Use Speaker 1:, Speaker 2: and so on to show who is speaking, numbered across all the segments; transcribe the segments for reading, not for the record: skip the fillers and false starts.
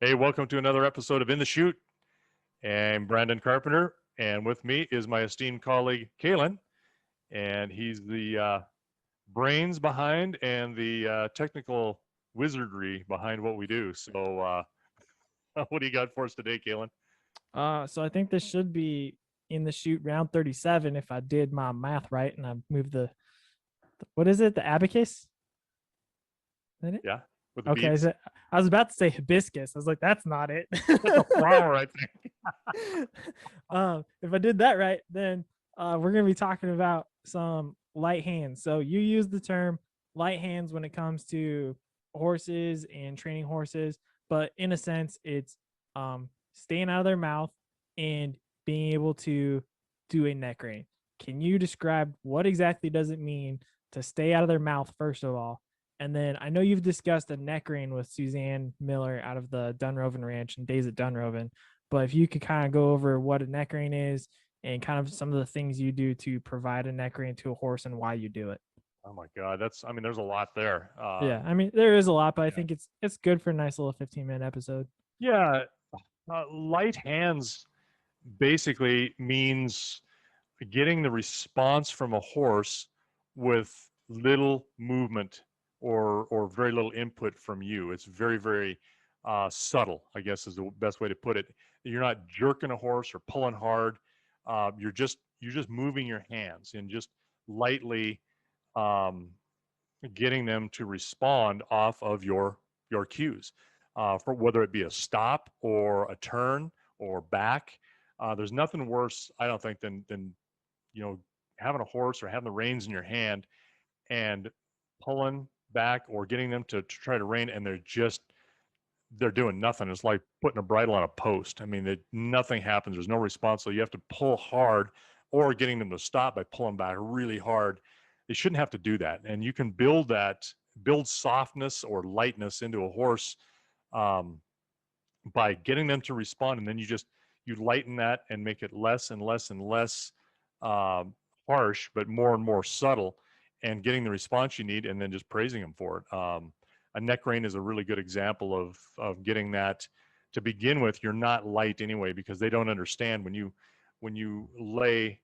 Speaker 1: Hey, welcome to another episode of In the Chute. I'm Brandon Carpenter, and with me is my esteemed colleague, Kalen, and he's the brains behind and the technical wizardry behind what we do. So, what do you got for us today, Kalen?
Speaker 2: So I think this should be in the shoot round 37 if I did my math right and I moved the what is it? The abacus? Is that it?
Speaker 1: Yeah, with the
Speaker 2: Okay, is
Speaker 1: beads,
Speaker 2: it, I was about to say hibiscus. I was like, that's not it.
Speaker 1: that's a flower, I think.
Speaker 2: If I did that right, then we're gonna be talking about some light hands. So you use the term light hands when it comes to horses and training horses, but in a sense, it's staying out of their mouth and being able to do a neck rein. Can you describe what exactly does it mean to stay out of their mouth first of all? And then I know you've discussed a neck rein with Suzanne Miller out of the Dunroven Ranch and Days at Dunroven. But if you could kind of go over what a neck rein is and kind of some of the things you do to provide a neck rein to a horse and why you do it.
Speaker 1: Oh my God, there's a lot there.
Speaker 2: Yeah, I mean there is a lot, but I
Speaker 1: Yeah,
Speaker 2: think it's good for a nice little 15-minute episode.
Speaker 1: yeah. Light hands basically means getting the response from a horse with little movement or very little input from you. It's very subtle, I guess is the best way to put it. You're not jerking a horse or pulling hard. You're just moving your hands and just lightly um, getting them to respond off of your cues, for whether it be a stop or a turn or back. There's nothing worse, I don't think, than you know having a horse or having the reins in your hand and pulling back or getting them to try to rein, and they're doing nothing. It's like putting a bridle on a post. I mean, nothing happens. There's no response. So you have to pull hard, or getting them to stop by pulling back really hard. They shouldn't have to do that. And you can build softness or lightness into a horse, um, by getting them to respond, and then you lighten that and make it less and less and less um, harsh, but more and more subtle, and getting the response you need, and then just praising them for it. A neck rein is a really good example of getting that. To begin with, you're not light anyway, because they don't understand when you lay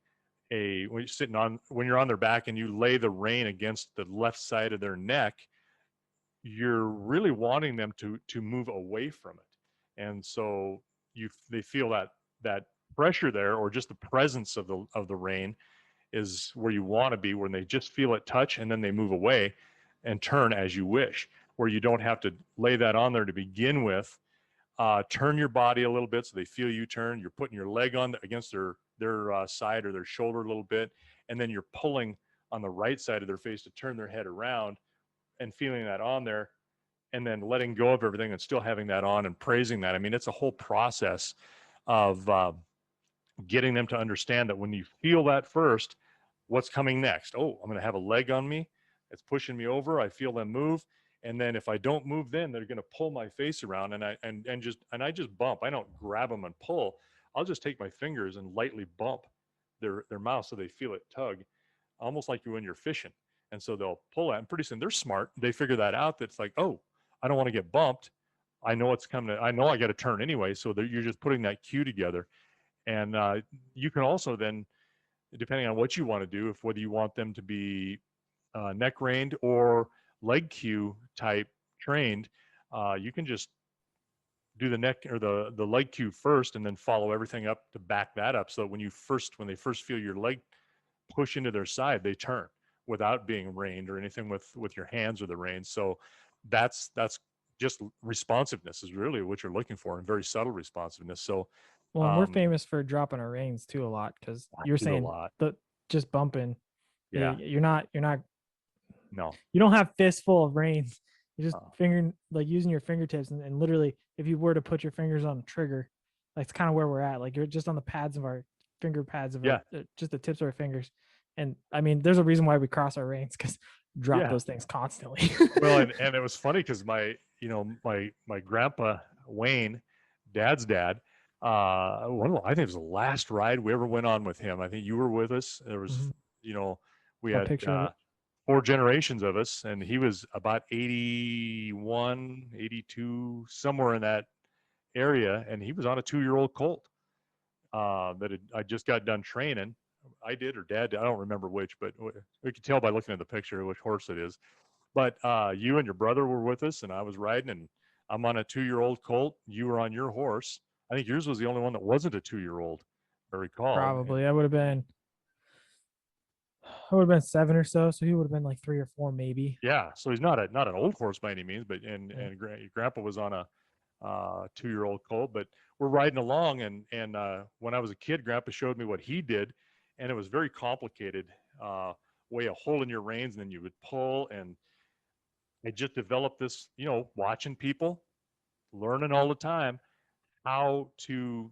Speaker 1: when you're sitting on when you're on their back and you lay the rein against the left side of their neck, you're really wanting them to move away from it, and so they feel that pressure there, or just the presence of the rein is where you want to be, when they just feel it touch and then they move away and turn as you wish, where you don't have to lay that on there to begin with. Turn your body a little bit so they feel you turn. You're putting your leg on against their side or their shoulder a little bit, and then you're pulling on the right side of their face to turn their head around, and feeling that on there, and then letting go of everything and still having that on and praising that. I mean, it's a whole process of getting them to understand that when you feel that first, what's coming next? Oh, I'm going to have a leg on me. It's pushing me over. I feel them move. And then if I don't move, then they're going to pull my face around, and I just bump. I don't grab them and pull. I'll just take my fingers and lightly bump their mouth so they feel it tug, almost like you when you're fishing. And so they'll pull that, and pretty soon they're smart. They figure that out. That's like, oh, I don't want to get bumped. I know it's coming. I know I got to turn anyway. So you're just putting that cue together, and you can also then, depending on what you want to do, if whether you want them to be neck reined or leg cue type trained, you can just do the neck or the leg cue first, and then follow everything up to back that up, so that when they first feel your leg push into their side, they turn without being reined or anything with your hands or the reins. So that's just responsiveness is really what you're looking for, and very subtle responsiveness. So
Speaker 2: Well, and we're
Speaker 1: um,
Speaker 2: famous for dropping our reins too a lot because
Speaker 1: I
Speaker 2: you're
Speaker 1: do a
Speaker 2: saying
Speaker 1: lot.
Speaker 2: the just bumping.
Speaker 1: Yeah.
Speaker 2: You're not
Speaker 1: No.
Speaker 2: you don't have fistful of reins. You're just
Speaker 1: Uh,
Speaker 2: finger like using your fingertips and literally if you were to put your fingers on a trigger, that's kind of where we're at. Like you're just on the pads of our finger pads of our
Speaker 1: yeah.
Speaker 2: just the tips of our fingers. And I mean, there's a reason why we cross our reins because drop
Speaker 1: Yeah.
Speaker 2: those things constantly.
Speaker 1: Well, and it was funny because my grandpa Wayne, Dad's dad, I think it was the last ride we ever went on with him. I think you were with us. There was,
Speaker 2: Mhm.
Speaker 1: you know, we
Speaker 2: A
Speaker 1: had
Speaker 2: picture of it.
Speaker 1: four generations of us, and he was about 81, 82, somewhere in that area, and he was on a 2-year-old colt I just got done training. I did, or Dad did. I don't remember which, but we could tell by looking at the picture which horse it is. But you and your brother were with us, and I was riding, and I'm on a 2-year-old colt. You were on your horse. I think yours was the only one that wasn't a 2-year-old, I recall.
Speaker 2: Probably. I would have been 7 or so. So he would have been like 3 or 4, maybe.
Speaker 1: Yeah, so he's not an old horse by any means, but
Speaker 2: Yeah.
Speaker 1: your grandpa was on a 2-year-old colt. But we're riding along, and when I was a kid, Grandpa showed me what he did, and it was very complicated. Way of holding your reins, and then you would pull, and I just developed this, watching people, learning all the time how to,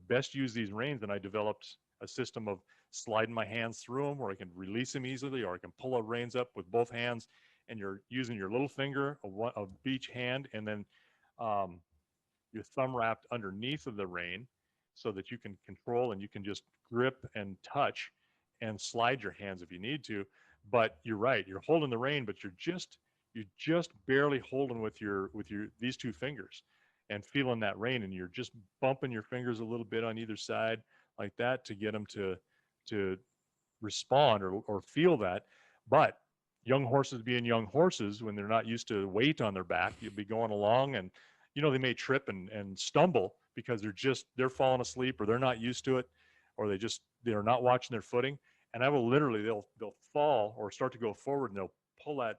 Speaker 1: best use these reins. And I developed a system of sliding my hands through them, where I can release them easily, or I can pull the reins up with both hands, and you're using your little finger of each hand, and then um, your thumb wrapped underneath of the rein, so that you can control, and you can just grip and touch and slide your hands if you need to. But you're right, you're holding the rein, but you're just barely holding with your these two fingers and feeling that rein, and you're just bumping your fingers a little bit on either side like that to get them to respond, or feel that. But young horses being young horses, when they're not used to weight on their back, you'll be going along, and they may trip and stumble because they're falling asleep, or they're not used to it, or they're not watching their footing. And I will literally, they'll fall or start to go forward, and they'll pull that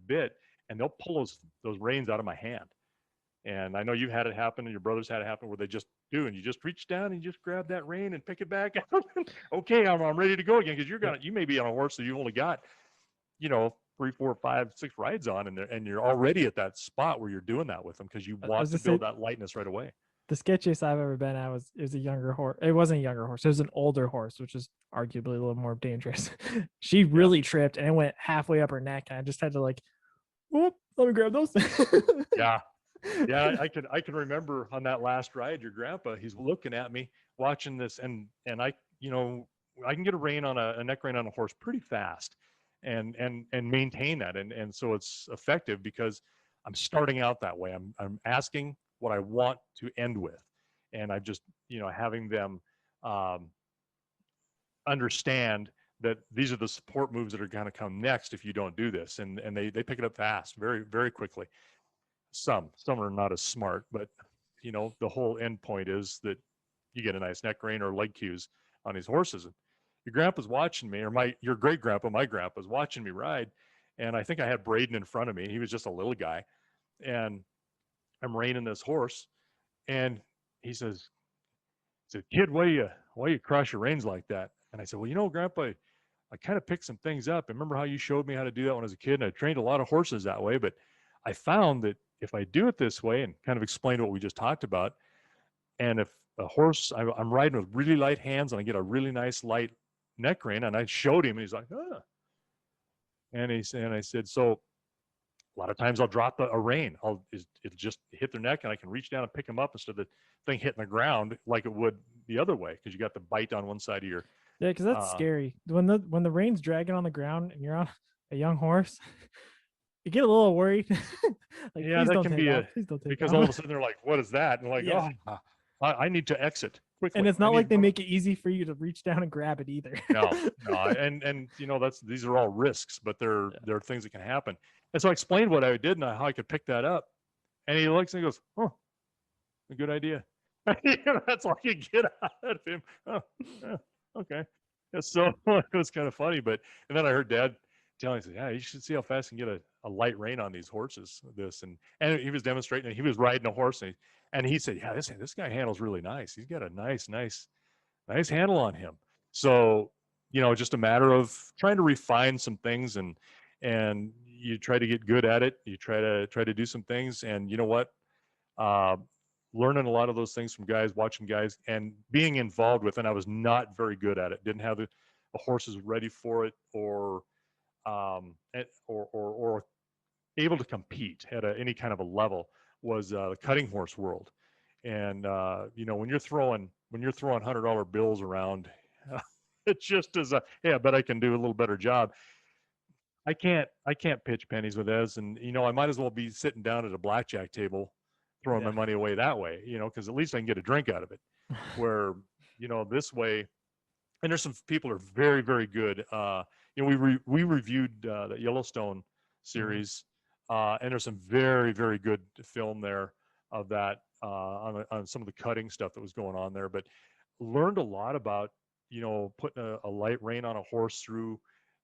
Speaker 1: bit, and they'll pull those reins out of my hand. And I know you've had it happen, and your brothers had it happen, where they just do, and you just reach down and you just grab that rein and pick it back up. Okay, I'm ready to go again, because you may be on a horse that you've only got 3, 4, 5, 6 rides on, and you're already at that spot where you're doing that with them, because you
Speaker 2: I
Speaker 1: want
Speaker 2: was
Speaker 1: to
Speaker 2: just say
Speaker 1: build that lightness right away.
Speaker 2: the sketchiest I've ever been at was a younger horse. It wasn't a younger horse. It was an older horse, which is arguably a little more dangerous. She really tripped and it went halfway up her neck, and I just had to like, whoop, let me grab those.
Speaker 1: Yeah. Yeah, I can remember on that last ride, your grandpa, he's looking at me, watching this, and I can get a rein on a neck rein on a horse pretty fast, and maintain that, and so it's effective, because I'm starting out that way. I'm asking what I want to end with, and I'm just having them um, understand that these are the support moves that are going to come next if you don't do this, and they pick it up fast, very, very quickly. Some are not as smart, but the whole end point is that you get a nice neck rein or leg cues on these horses. And your grandpa's watching me, or your great grandpa, my grandpa's watching me ride, and I think I had Braden in front of me. He was just a little guy, and I'm reining this horse, and he said, "Kid, why you cross your reins like that?" And I said, "Well, Grandpa, I kind of picked some things up. I remember how you showed me how to do that when I was a kid, and I trained a lot of horses that way. But I found that if I do it this way," and kind of explain what we just talked about, and if a horse, I'm riding with really light hands, and I get a really nice light neck rein, and I showed him, and he's like, "Ah," and I said, "So a lot of times I'll drop a rein. It'll just hit their neck, and I can reach down and pick them up instead of the thing hitting the ground like it would the other way, because you got the bite on one side of your."
Speaker 2: Yeah, because that's
Speaker 1: Uh,
Speaker 2: scary. When the rein's dragging on the ground and you're on a young horse, you get a little worried. Like,
Speaker 1: yeah,
Speaker 2: please
Speaker 1: that
Speaker 2: don't
Speaker 1: can
Speaker 2: take
Speaker 1: be
Speaker 2: off. Please don't take
Speaker 1: because all of a
Speaker 2: off.
Speaker 1: sudden they're like, "What is that?" And like,
Speaker 2: Yeah.
Speaker 1: "Oh, I need to exit
Speaker 2: And
Speaker 1: quickly.
Speaker 2: it's
Speaker 1: I
Speaker 2: not
Speaker 1: need
Speaker 2: like
Speaker 1: to
Speaker 2: they
Speaker 1: run."
Speaker 2: make it easy for you to reach down and grab it either.
Speaker 1: No, no, and these are all risks, but
Speaker 2: Yeah.
Speaker 1: they're things that can happen. And so I explained what I did and how I could pick that up, and he looks and he goes, "Oh, a good idea." That's all you get out of him. Oh, yeah, okay. Yeah, so it was kind of funny, but and then I heard Dad telling me, he said, "Yeah, you should see how fast you can get a light rein on these horses." And he was demonstrating, and he was riding a horse, and he said, "Yeah, this guy handles really nice. He's got a nice handle on him." So, just a matter of trying to refine some things, and you try to get good at it. You try to do some things, and you know what? Uh, Learning a lot of those things from guys, watching guys, and being involved with. And I was not very good at it. Didn't have the horses ready for it, or able to compete at any kind of a level. Was the cutting horse world. And when you're throwing $100 bills around, it just is hey, I bet I can do a little better job. I can't pitch pennies with Ez, and I might as well be sitting down at a blackjack table throwing my
Speaker 2: Yeah.
Speaker 1: money away that way, because at least I can get a drink out of it. Where, this way, and there's some people are very, very good. We reviewed the Yellowstone series, and there's some very, very good film there of that on some of the cutting stuff that was going on there. But learned a lot about putting a light rein on a horse through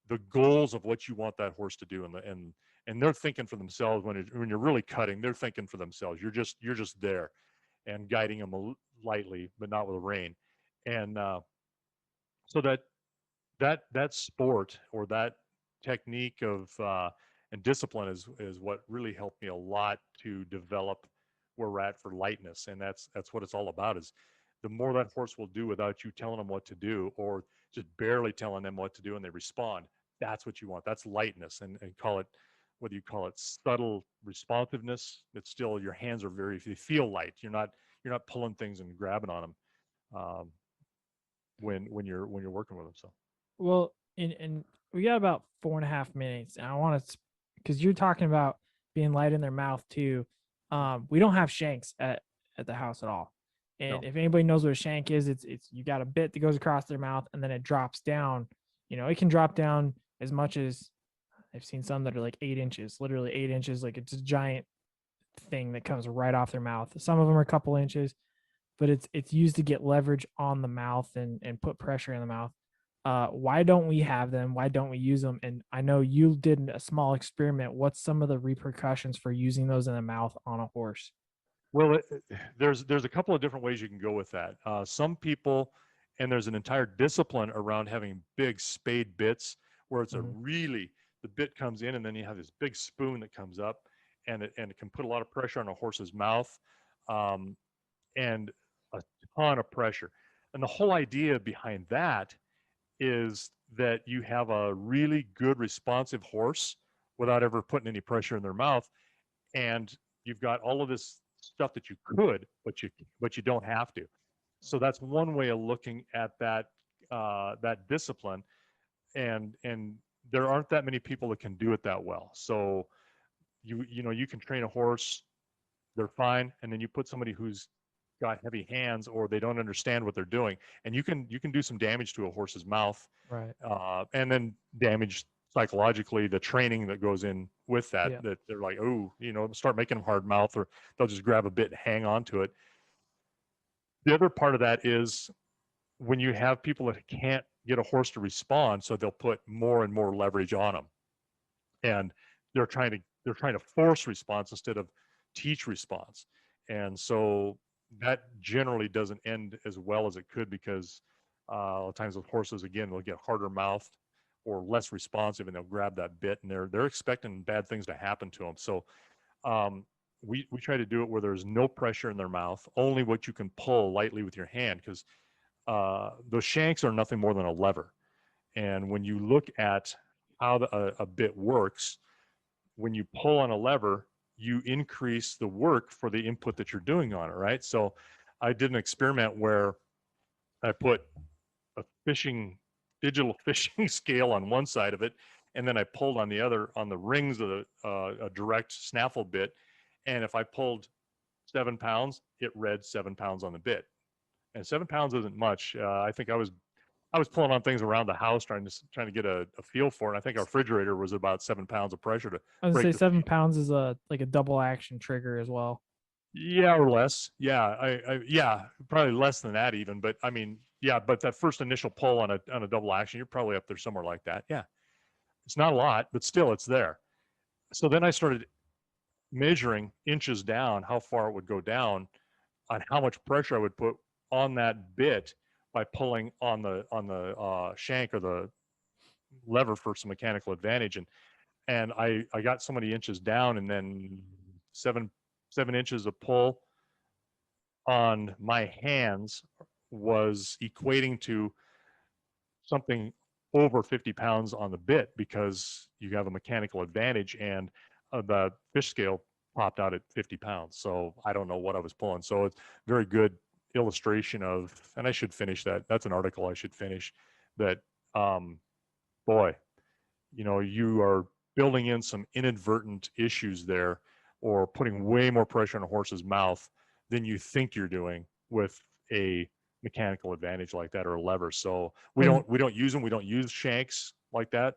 Speaker 1: the goals of what you want that horse to do, and they're thinking for themselves when you're really cutting. They're thinking for themselves. You're just there and guiding them lightly, but not with a rein, and so that sport or that technique of and discipline is what really helped me a lot to develop where we're at for lightness, and that's what it's all about. Is the more that horse will do without you telling them what to do, or just barely telling them what to do, and they respond. That's what you want. That's lightness, and call it whether you call it subtle responsiveness. It's still your hands are they feel light. You're not pulling things and grabbing on them um, when you're working with them. So.
Speaker 2: Well, and we got about 4.5 minutes, and I want to, because you're talking about being light in their mouth too. We don't have shanks at the house at all. And
Speaker 1: No.
Speaker 2: if anybody knows what a shank is, it's you got a bit that goes across their mouth, and then it drops down. It can drop down as much as I've seen some that are like 8 inches, literally 8 inches. Like it's a giant thing that comes right off their mouth. Some of them are a couple inches, but it's used to get leverage on the mouth and put pressure in the mouth. Why don't we have them? Why don't we use them? And I know you did a small experiment. What's some of the repercussions for using those in the mouth on a horse?
Speaker 1: Well, there's a couple of different ways you can go with that. Some people, and there's an entire discipline around having big spade bits where it's
Speaker 2: Mhm.
Speaker 1: the bit comes in and then you have this big spoon that comes up, and it can put a lot of pressure on a horse's mouth, um, and a ton of pressure. And the whole idea behind that is that you have a really good responsive horse without ever putting any pressure in their mouth, and you've got all of this stuff that you could, but you don't have to. So that's one way of looking at that discipline, and there aren't that many people that can do it that well. So you can train a horse, they're fine, and then you put somebody who's got heavy hands or they don't understand what they're doing, and you can do some damage to a horse's mouth,
Speaker 2: Right.
Speaker 1: and then damage psychologically the training that goes in with that.
Speaker 2: Yeah.
Speaker 1: That they're like, oh, start making them hard mouth, or they'll just grab a bit and hang on to it. The other part of that is when you have people that can't get a horse to respond, so they'll put more and more leverage on them, and they're trying to force response instead of teach response, and so that generally doesn't end as well as it could, because a lot of times with horses, again, they'll get harder mouthed or less responsive, and they'll grab that bit, and they're expecting bad things to happen to them. So um, we try to do it where there's no pressure in their mouth, only what you can pull lightly with your hand, because those shanks are nothing more than a lever. And when you look at how a bit works, when you pull on a lever, you increase the work for the input that you're doing on it, right? So I did an experiment where I put a digital fishing scale on one side of it, and then I pulled on the other, on the rings of a direct snaffle bit. And if I pulled 7 pounds, it read 7 pounds on the bit. And 7 pounds isn't much. I think I was pulling on things around the house trying to get a feel for it. I think our refrigerator was about 7 pounds of pressure to
Speaker 2: I was gonna
Speaker 1: break
Speaker 2: say
Speaker 1: the
Speaker 2: seven
Speaker 1: seal.
Speaker 2: pounds is a like a double action trigger as well.
Speaker 1: Yeah, or less. Yeah, yeah, probably less than that even. But I mean, yeah, but that first initial pull on a double action, you're probably up there somewhere like that. Yeah, it's not a lot, but still, it's there. So then I started measuring inches down how far it would go down, on how much pressure I would put on that bit by pulling on the shank or the lever for some mechanical advantage, and I got so many inches down, and then 7 inches of pull on my hands was equating to something over 50 pounds on the bit, because you have a mechanical advantage, and the fish scale popped out at 50 pounds. So I don't know what I was pulling. So it's very good illustration of, and I should finish that. That's an article I should finish, that, um, boy, you are building in some inadvertent issues there, or putting way more pressure on a horse's mouth than you think you're doing with a mechanical advantage like that or a lever. So we
Speaker 2: And
Speaker 1: don't use them. We don't use shanks like that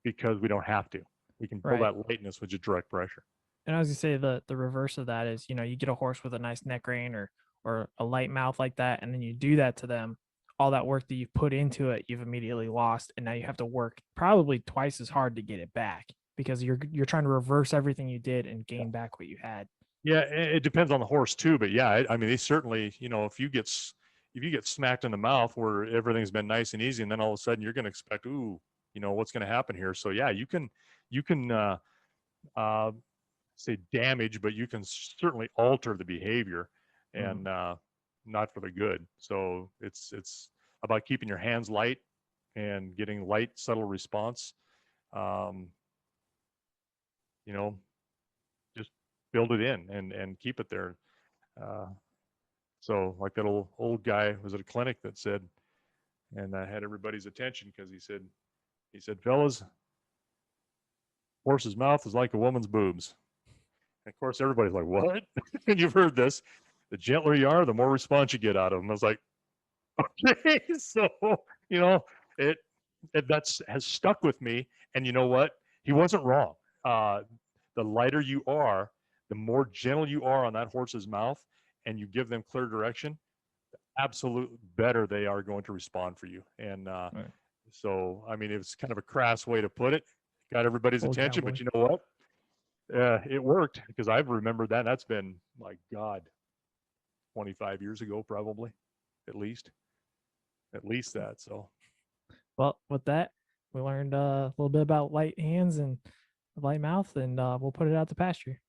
Speaker 1: because we don't have to. We can pull
Speaker 2: right.
Speaker 1: that lightness with just direct pressure.
Speaker 2: And I was gonna say the reverse of that is, you get a horse with a nice neck rein or a light mouth like that, and then you do that to them. All that work that you've put into it, you've immediately lost, and now you have to work probably twice as hard to get it back because you're trying to reverse everything you did and gain back what you had.
Speaker 1: Yeah, it depends on the horse too, but yeah, I mean, they certainly, if you get smacked in the mouth where everything's been nice and easy, and then all of a sudden you're going to expect, ooh, what's going to happen here? So yeah, you can uh, say damage, but you can certainly alter the behavior, and not for the good. So it's about keeping your hands light and getting light, subtle response. Um, you know, just build it in and keep it there. Uh, so like that old guy was at a clinic that said, and I had everybody's attention because he said, fellas, horse's mouth is like a woman's boobs. And of course, everybody's like, what? And you've heard this. The gentler you are, the more response you get out of them. I was like, okay. So, you know, it, it that's has stuck with me. And you know what? He wasn't wrong. Uh, the lighter you are, the more gentle you are on that horse's mouth, and you give them clear direction, absolute better they are going to respond for you. And
Speaker 2: Right.
Speaker 1: so, I mean, it was kind of a crass way to put it. Got everybody's
Speaker 2: Old
Speaker 1: attention,
Speaker 2: cowboy.
Speaker 1: but you know what? It worked because I've remembered that. That's been, my God, 25 years ago, probably, at least, that. So,
Speaker 2: Well, with that, we learned a little bit about light hands and light mouth, and we'll put it out to pasture.